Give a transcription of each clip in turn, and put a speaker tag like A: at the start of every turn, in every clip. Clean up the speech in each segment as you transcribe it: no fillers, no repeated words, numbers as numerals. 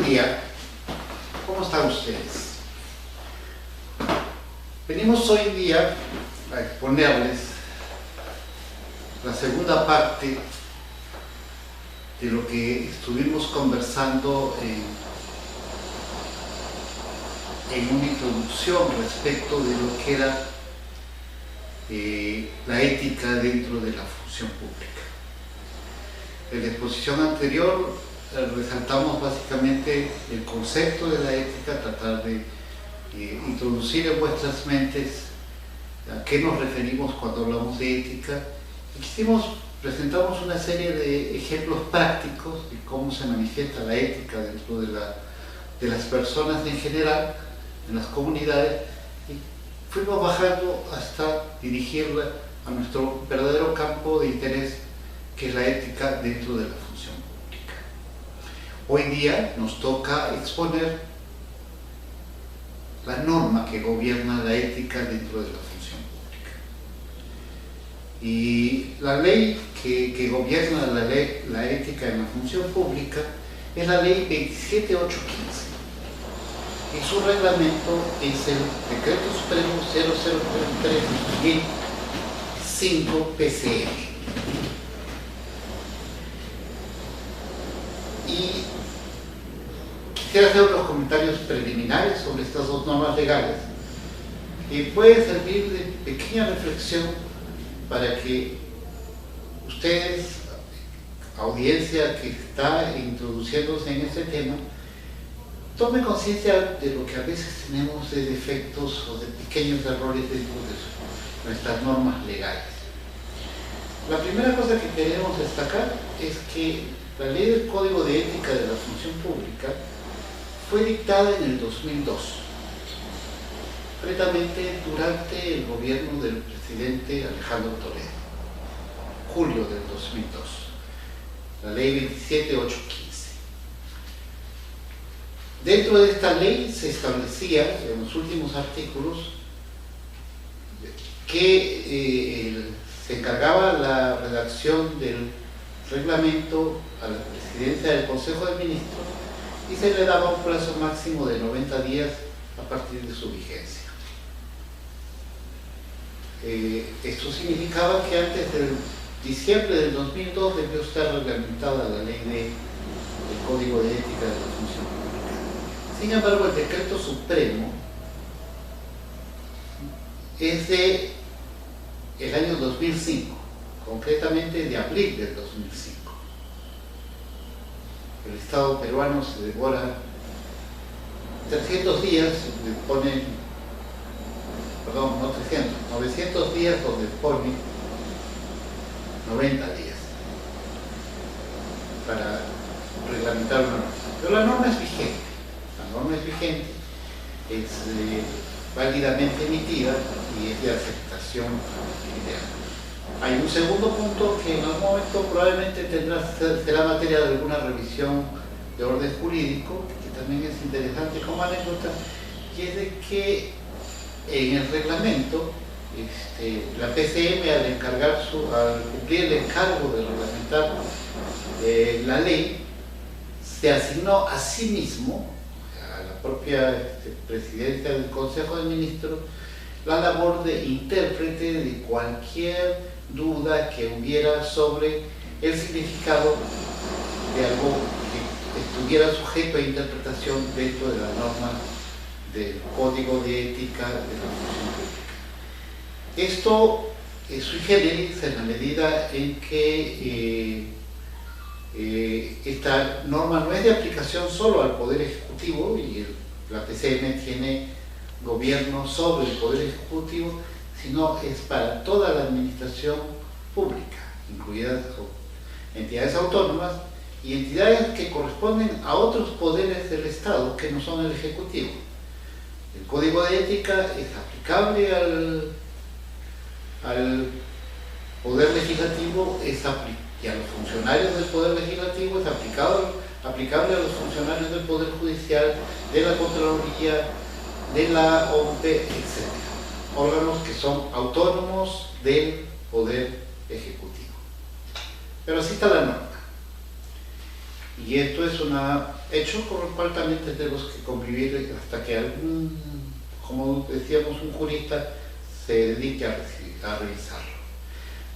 A: día, ¿cómo están ustedes? Venimos hoy día a exponerles la segunda parte de lo que estuvimos conversando en una introducción respecto de lo que era la ética dentro de la función pública. En la exposición anterior resaltamos básicamente el concepto de la ética, tratar de introducir en vuestras mentes a qué nos referimos cuando hablamos de ética. Y presentamos una serie de ejemplos prácticos de cómo se manifiesta la ética dentro de las personas en general, en las comunidades, y fuimos bajando hasta dirigirla a nuestro verdadero campo de interés, que es la ética dentro de la función pública. Hoy día nos toca exponer la norma que gobierna la ética dentro de la función pública. Y la ley que gobierna la ética en la función pública es la ley 27815. Y su reglamento es el Decreto Supremo 0033-5 PCM. Y quisiera hacer unos comentarios preliminares sobre estas dos normas legales que pueden servir de pequeña reflexión para que ustedes, audiencia que está introduciéndose en este tema, tomen conciencia de lo que a veces tenemos de defectos o de pequeños errores dentro de nuestras normas legales. La primera cosa que queremos destacar es que la ley del Código de Ética de la Función Pública fue dictada en el 2002, concretamente durante el gobierno del presidente Alejandro Toledo, julio del 2002, la ley 27815. Dentro de esta ley se establecía en los últimos artículos que se encargaba la redacción del reglamento a la presidencia del Consejo de Ministros y se le daba un plazo máximo de 90 días a partir de su vigencia. Esto significaba que antes del diciembre del 2002 debió estar reglamentada la ley del Código de Ética de la Función Pública. Sin embargo, el Decreto Supremo es de el año 2005, concretamente de abril del 2005. El Estado peruano se demora 300 días, perdón, no 300, 900 días donde pone 90 días para reglamentar una norma. Pero la norma es vigente, es válidamente emitida y es de aceptación general. Hay un segundo punto que en algún momento probablemente será materia de alguna revisión de orden jurídico, que también es interesante como anécdota, y es de que en el reglamento la PCM al cumplir el encargo de reglamentar la ley, se asignó a sí mismo, a la propia presidencia del Consejo de Ministros, la labor de intérprete de cualquier duda que hubiera sobre el significado de algo que estuviera sujeto a interpretación dentro de la norma del Código de Ética de la Función Pública. Esto es sui generis en la medida en que esta norma no es de aplicación solo al Poder Ejecutivo, y la PCM tiene gobierno sobre el Poder Ejecutivo, sino es para toda la administración pública, incluidas entidades autónomas y entidades que corresponden a otros poderes del Estado que no son el Ejecutivo. El Código de Ética es aplicable al Poder Legislativo y a los funcionarios del Poder Legislativo, es aplicable a los funcionarios del Poder Judicial, de la Contraloría, de la OMPE, etc. Órganos que son autónomos del Poder Ejecutivo. Pero así está la norma. Y esto es una hecho con el cual también tendremos que convivir hasta que algún, como decíamos, un jurista se dedique a revisarlo.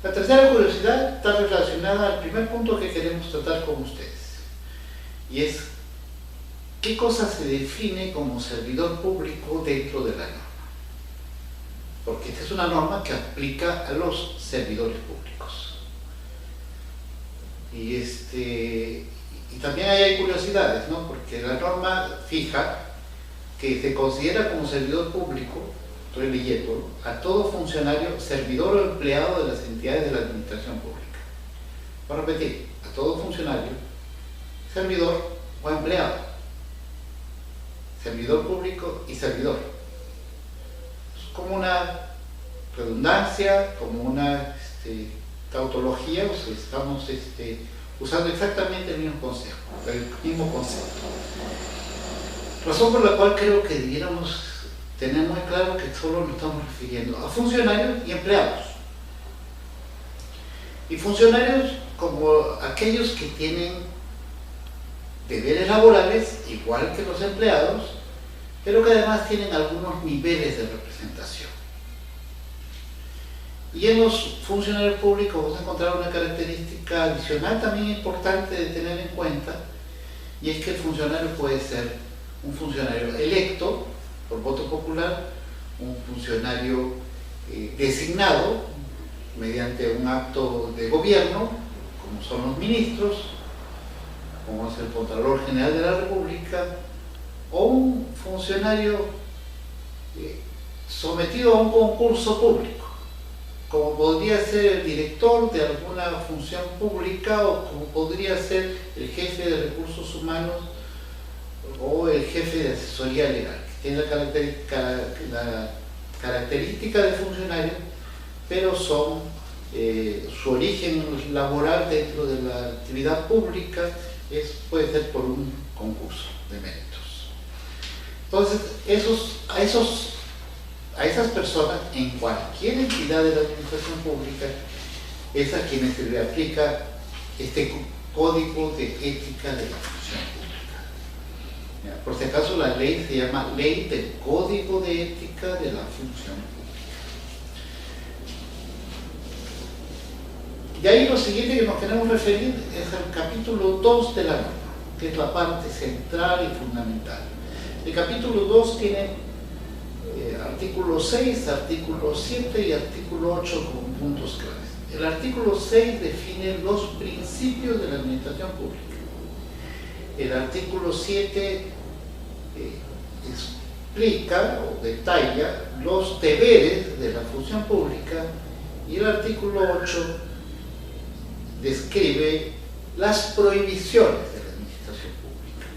A: La tercera curiosidad está relacionada al primer punto que queremos tratar con ustedes, y es qué cosa se define como servidor público dentro de la norma. Porque esta es una norma que aplica a los servidores públicos. Y también hay curiosidades, ¿no? Porque la norma fija que se considera como servidor público, estoy leyendo, a todo funcionario, servidor o empleado de las entidades de la administración pública. Voy a repetir, a todo funcionario, servidor o empleado, servidor público y servidor. Es como una redundancia, como una tautología, o sea, estamos usando exactamente el mismo concepto. Razón por la cual creo que debiéramos tener muy claro que solo nos estamos refiriendo a funcionarios y empleados. Y funcionarios como aquellos que tienen deberes laborales, igual que los empleados, pero que además tienen algunos niveles de representación. Y en los funcionarios públicos vamos a encontrar una característica adicional también importante de tener en cuenta, y es que el funcionario puede ser un funcionario electo por voto popular, un funcionario designado mediante un acto de gobierno, como son los ministros, como es el Contralor General de la República, o un funcionario sometido a un concurso público, como podría ser el director de alguna función pública, o como podría ser el jefe de recursos humanos o el jefe de asesoría legal, que tiene la característica de funcionario, pero son su origen laboral dentro de la actividad pública puede ser por un concurso de méritos. Entonces, a esas personas, en cualquier entidad de la administración pública, es a quienes se le aplica este código de ética de la función pública. Por si acaso, la ley se llama Ley del Código de Ética de la Función Pública. Y ahí lo siguiente que nos queremos referir es al capítulo 2 de la norma, que es la parte central y fundamental. El capítulo 2 tiene artículo 6, artículo 7 y artículo 8 como puntos claves. El artículo 6 define los principios de la administración pública. El artículo 7 explica o detalla los deberes de la función pública, y el artículo 8 describe las prohibiciones de la administración pública.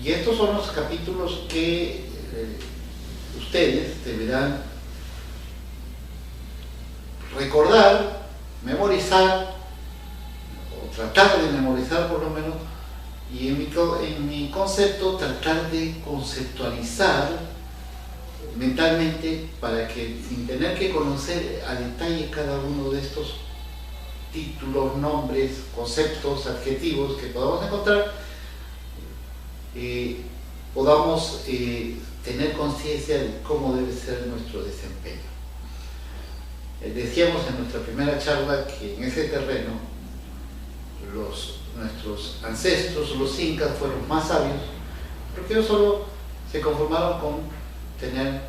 A: Y estos son los capítulos que ustedes deberán recordar, memorizar, o tratar de memorizar por lo menos, y en mi concepto tratar de conceptualizar mentalmente, para que sin tener que conocer a detalle cada uno de estos títulos, nombres, conceptos, adjetivos que podamos encontrar, podamos tener conciencia de cómo debe ser nuestro desempeño. Decíamos en nuestra primera charla que en ese terreno nuestros ancestros, los incas, fueron más sabios, porque ellos solo se conformaron con tener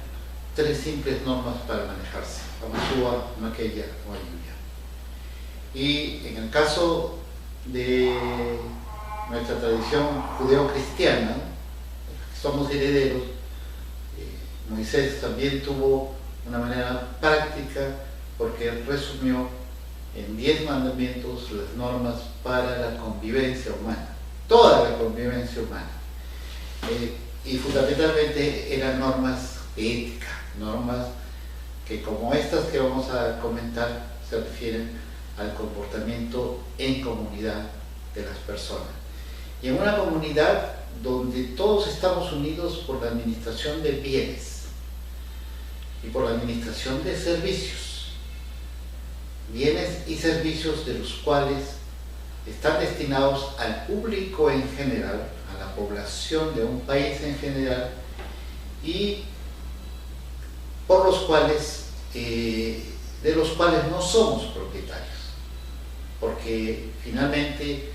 A: 3 simples normas para manejarse: Amasúa, Maquella o Ayuya. Y en el caso de nuestra tradición judeo-cristiana, somos herederos, Moisés también tuvo una manera práctica, porque resumió en 10 mandamientos las normas para la convivencia humana, toda la convivencia humana. Y fundamentalmente eran normas de ética, normas que, como estas que vamos a comentar, se refieren al comportamiento en comunidad de las personas. Y en una comunidad donde todos estamos unidos por la administración de bienes y por la administración de servicios, bienes y servicios de los cuales están destinados al público en general, a la población de un país en general, y por los cuales, de los cuales no somos propietarios, porque finalmente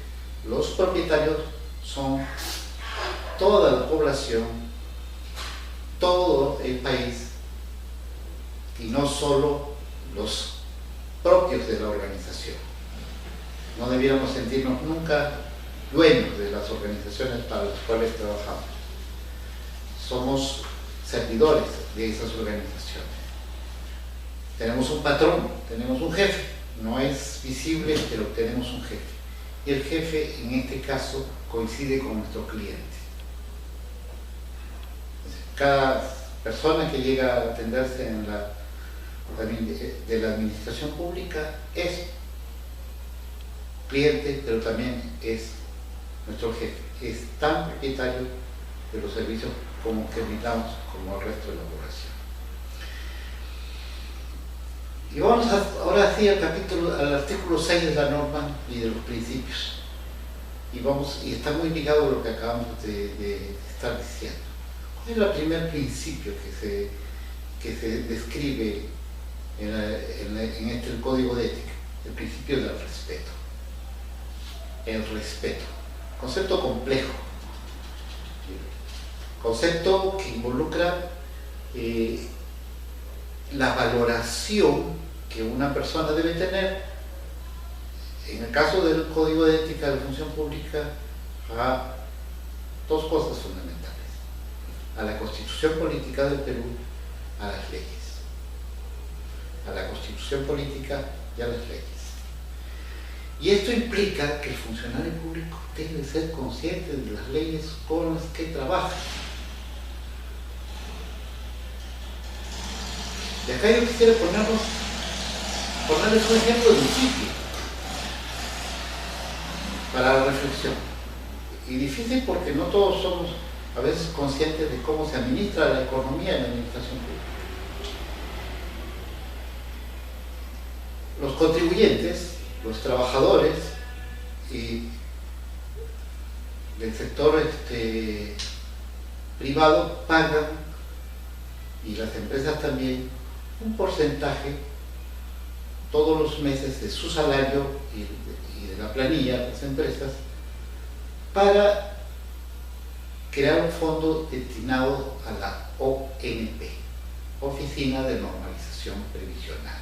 A: los propietarios son toda la población, todo el país, y no solo los propios de la organización. No debiéramos sentirnos nunca dueños de las organizaciones para las cuales trabajamos. Somos servidores de esas organizaciones. Tenemos un patrón, tenemos un jefe. No es visible, pero tenemos un jefe. Y el jefe, en este caso, coincide con nuestro cliente. Cada persona que llega a atenderse de la administración pública es cliente, pero también es nuestro jefe. Es tan propietario de los servicios como que brindamos como el resto de la población. Y vamos ahora sí al artículo 6 de la norma y de los principios. Y está muy ligado a lo que acabamos de estar diciendo. ¿Cuál es el primer principio que se describe en el Código de Ética? El principio del respeto. El respeto. Concepto complejo. Concepto que involucra la valoración que una persona debe tener, en el caso del Código de Ética de la Función Pública, a dos cosas fundamentales: a la Constitución Política del Perú, a las leyes. A la Constitución Política y a las leyes. Y esto implica que el funcionario público debe ser consciente de las leyes con las que trabaja. Y acá yo quisiera ponerles un ejemplo difícil para la reflexión. Y difícil porque no todos somos a veces conscientes de cómo se administra la economía en la administración pública. Los contribuyentes, los trabajadores y del sector privado pagan, y las empresas también, un porcentaje todos los meses de su salario y de la planilla de las empresas para crear un fondo destinado a la ONP, Oficina de Normalización Previsional.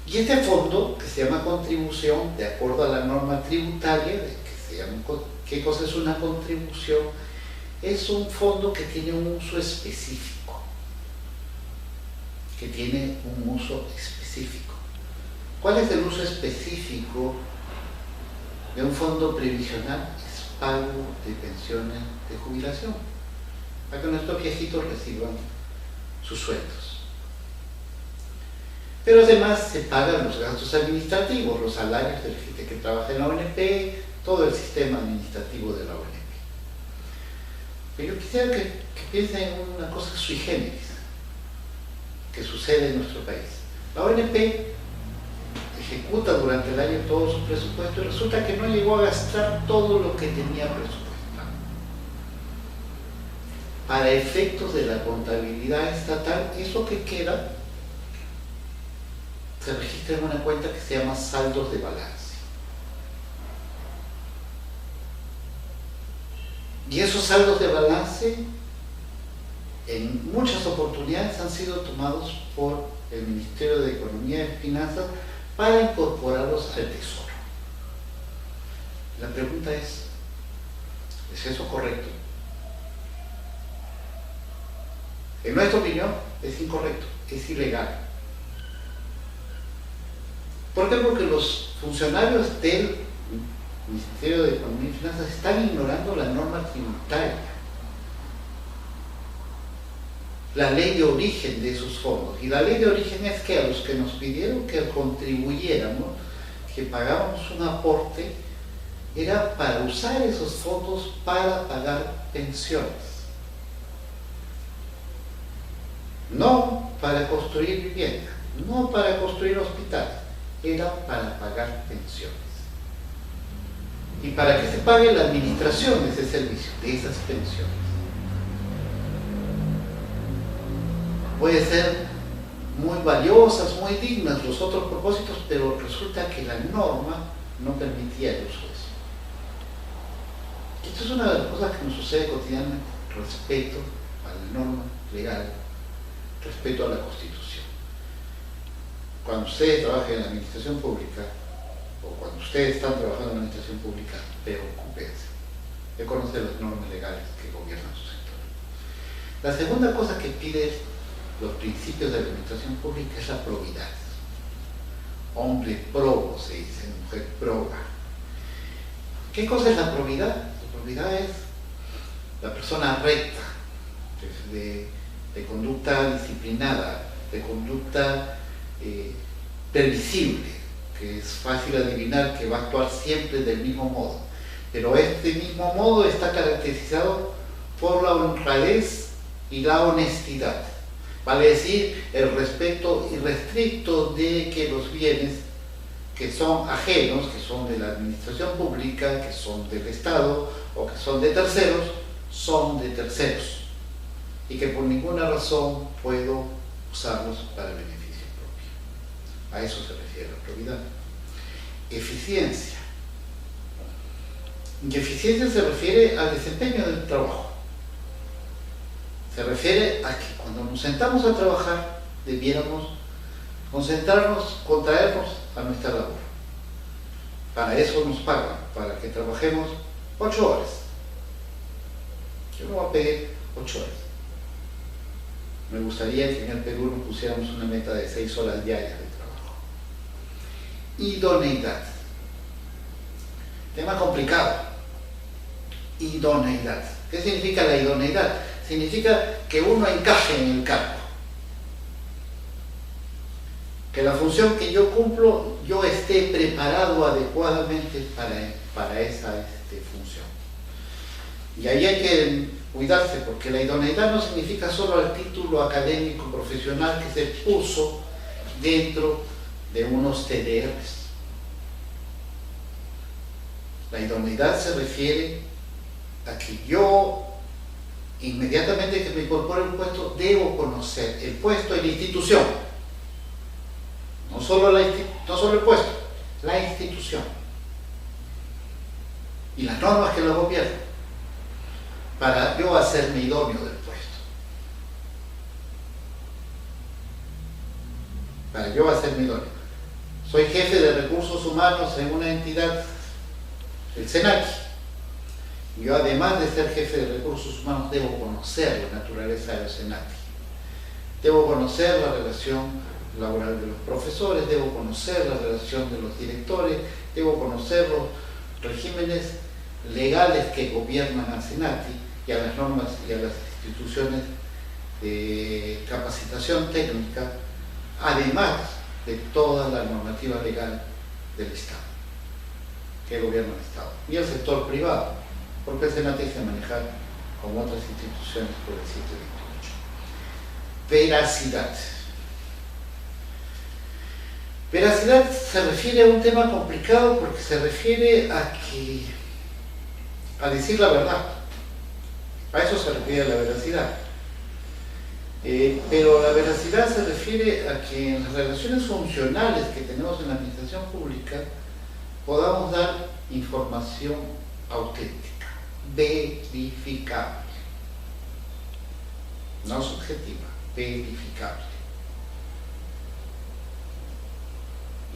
A: Y este fondo, que se llama contribución, de acuerdo a la norma tributaria, ¿qué cosa es una contribución? Es un fondo que tiene un uso específico. ¿Cuál es el uso específico de un fondo previsional? Es pago de pensiones de jubilación, para que nuestros viejitos reciban sus sueldos. Pero además se pagan los gastos administrativos, los salarios de la gente que trabaja en la ONP, todo el sistema administrativo de la ONP. Pero yo quisiera que piensen en una cosa sui generis que sucede en nuestro país. La ONP ejecuta durante el año todo su presupuesto y resulta que no llegó a gastar todo lo que tenía presupuestado. Para efectos de la contabilidad estatal, eso que queda se registra en una cuenta que se llama saldos de balance. Y esos saldos de balance en muchas oportunidades han sido tomados por el Ministerio de Economía y Finanzas para incorporarlos al Tesoro. La pregunta ¿es eso correcto? En nuestra opinión es incorrecto, es ilegal. ¿Por qué? Porque los funcionarios del Ministerio de Economía y Finanzas están ignorando la norma tributaria, la ley de origen de esos fondos. Y la ley de origen es que a los que nos pidieron que contribuyéramos, que pagábamos un aporte, era para usar esos fondos para pagar pensiones, no para construir vivienda, no para construir hospitales. eran para pagar pensiones. Y para que se pague la administración de ese servicio, de esas pensiones. Puede ser muy valiosas, muy dignas los otros propósitos, pero resulta que la norma no permitía el uso de eso. Esto es una de las cosas que nos sucede cotidianamente respecto a la norma legal, respecto a la Constitución. Cuando ustedes trabajan en la administración pública, o cuando ustedes están trabajando en la administración pública, preocúpense de conocer las normas legales que gobiernan su sector. La segunda cosa que pide los principios de la administración pública es la probidad. Hombre probo, se dice, mujer proba. ¿Qué cosa es la probidad? La probidad es la persona recta, de conducta disciplinada, de conducta previsible, que es fácil adivinar que va a actuar siempre del mismo modo. Pero este mismo modo está caracterizado por la honradez y la honestidad. Vale decir, el respeto irrestricto de que los bienes que son ajenos, que son de la administración pública, que son del Estado o que son de terceros y que por ninguna razón puedo usarlos para el beneficio propio. A eso se refiere la probidad. Eficiencia. Y eficiencia se refiere al desempeño del trabajo. Se refiere a que cuando nos sentamos a trabajar debiéramos concentrarnos, contraernos a nuestra labor. Para eso nos pagan, para que trabajemos 8 horas. Yo no voy a pedir 8 horas. Me gustaría que en el Perú nos pusiéramos una meta de 6 horas diarias de trabajo. Idoneidad. Tema complicado. Idoneidad. ¿Qué significa la idoneidad? Significa que uno encaje en el cargo. Que la función que yo cumplo, yo esté preparado adecuadamente para esa función. Y ahí hay que cuidarse, porque la idoneidad no significa solo el título académico profesional que se puso dentro de unos TDRs. La idoneidad se refiere a que yo, inmediatamente que me incorpore a un puesto, debo conocer el puesto y la institución. No solo el puesto, la institución. Y las normas que lo gobiernan, para yo hacerme idóneo del puesto. Para yo hacerme idóneo. Soy jefe de recursos humanos en una entidad, el SENACI. Yo, además de ser jefe de recursos humanos, debo conocer la naturaleza del SENACI. Debo conocer la relación laboral de los profesores, debo conocer la relación de los directores, debo conocer los regímenes legales que gobiernan al SENACI y a las normas y a las instituciones de capacitación técnica, además de toda la normativa legal del Estado, que gobierna el Estado, y el sector privado, porque el SENACI se maneja como otras instituciones por el 728. Veracidad. Veracidad se refiere a un tema complicado porque se refiere a decir la verdad. A eso se refiere la veracidad. Pero la veracidad se refiere a que en las relaciones funcionales que tenemos en la administración pública podamos dar información auténtica, verificable, no subjetiva, verificable.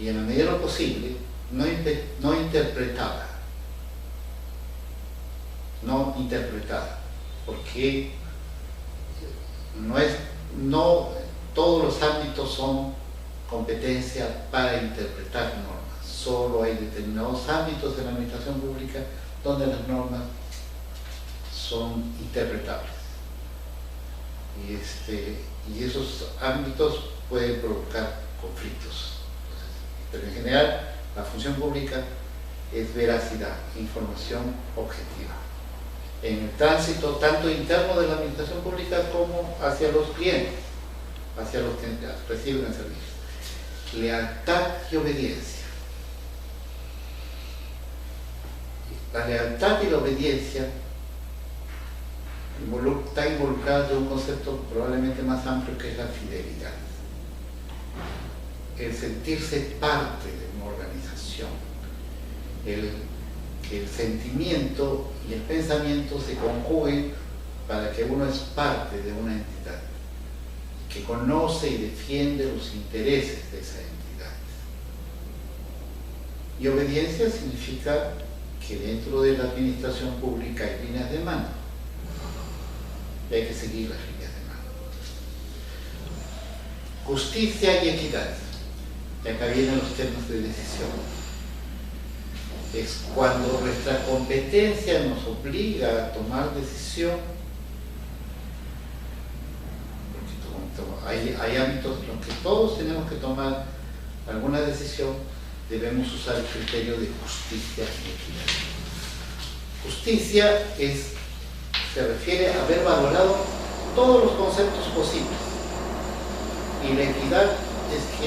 A: Y en la medida de lo posible, no interpretada, porque no todos los ámbitos son competencia para interpretar normas. Solo hay determinados ámbitos de la administración pública donde las normas son interpretables. Y esos ámbitos pueden provocar conflictos. Pero en general, la función pública es veracidad, información objetiva. En el tránsito tanto interno de la administración pública como hacia los clientes, hacia los que reciben el servicio. lealtad y obediencia. La lealtad y la obediencia está involucrada en un concepto probablemente más amplio, que es la fidelidad. El sentirse parte de una organización, que el sentimiento y el pensamiento se conjuguen para que uno es parte de una entidad, que conoce y defiende los intereses de esa entidad. Y obediencia significa que dentro de la administración pública hay líneas de mando, y hay que seguir las líneas de mando. Justicia y equidad, y acá vienen los temas de decisión. Es cuando nuestra competencia nos obliga a tomar decisión, porque hay ámbitos en los que todos tenemos que tomar alguna decisión, debemos usar el criterio de justicia y equidad. Justicia se refiere a haber valorado todos los conceptos posibles, y la equidad es que